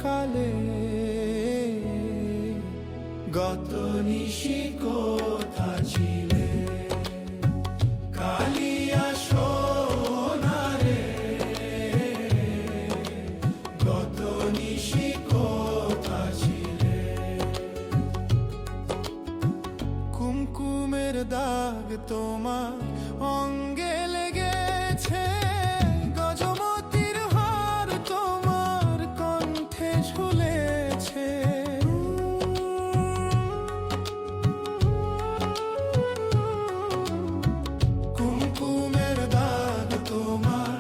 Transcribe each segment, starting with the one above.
সকালে, গত নিশি কোথা ছিলে কালিয়া সোনারে, গত নিশি কোথা ছিলে। কুমকুমের দাগ তোমার অঙ্গে লেগেছে, গজমতির হার তোমার কণ্ঠে ঝুলেছে। কুমকুমের দাগ তোমার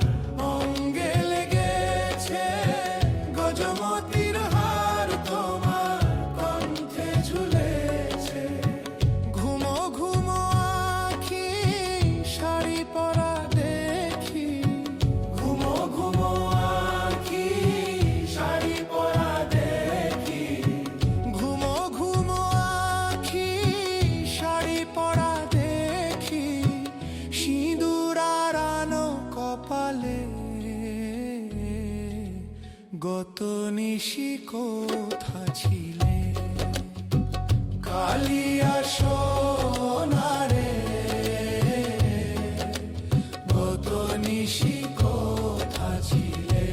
অঙ্গে লেগেছে, গজমতির হার তোমার কণ্ঠে ঝুলেছে। ঘুমো ঘুমো আঁখি শাড়ি পরা দেখি, ঘুমো ঘুমো আঁখি শাড়ি পরা দেখি, ঘুমো ঘুমো আঁখি শাড়ি পরা দেখি, সিঁদুর আরানো কপালে, গত নিশি কোথা ছিলে কালিয়া সোনারে, গত নিশি কোথা ছিলে।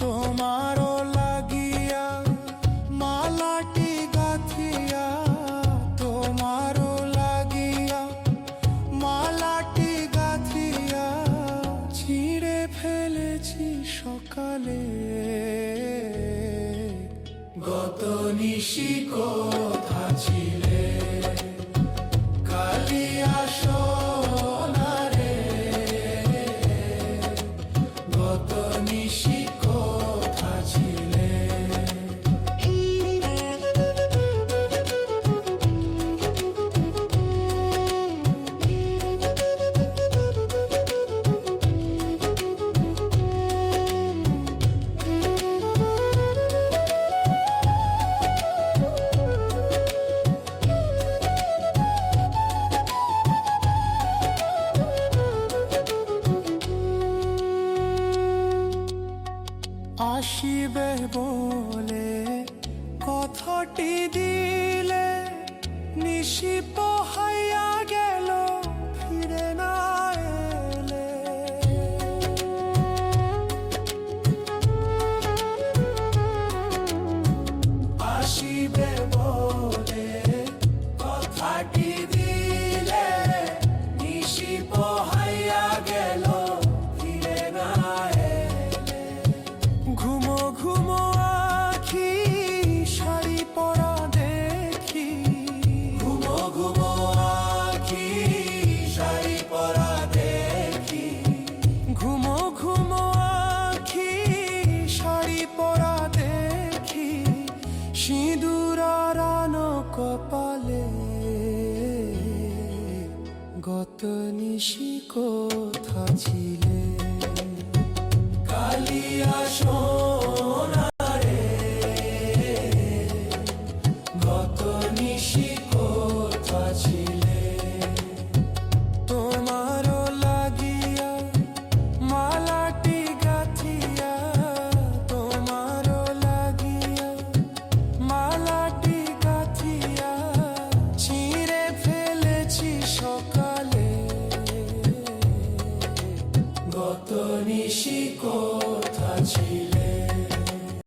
তোমারও লাগিয়া মালাটি গাথিয়া, তোমারও লাগিয়া মালাটি গাথিয়া, ছিঁড়ে ফেলেছি সকালে, গত নিশি কোথা ছিলে কালিয়া সোনারে, গত নিশি কোথা ছিলে। আসিবে বলে কথাটি দিলে, নিশি পোহাইয়া গেল ফিরে না এলে। আসিবে বলে কথাটি দিলে, নিশি পোহাইয়া গেল ফিরে না এলে। ঘুমো ঘুমো আঁখি শাড়ি পরা দেখি, ঘুমো ঘুমো আঁখি শাড়ি পরা দেখি, ঘুমো ঘুমো আঁখি শাড়ি পরা দেখি, সিঁদুর আরানো কপালে, গত নিশি কোথা ছিলে কালিয়া সোনারে, গত নিশি কোথা ছিলে। তোমারও লাগিয়া মালাটি গাথিয়া, তোমারও লাগিয়া মালাটি গাথিয়া, ছিঁড়ে ফেলেছি সকালে, গত নিশি কোথা ছিলে।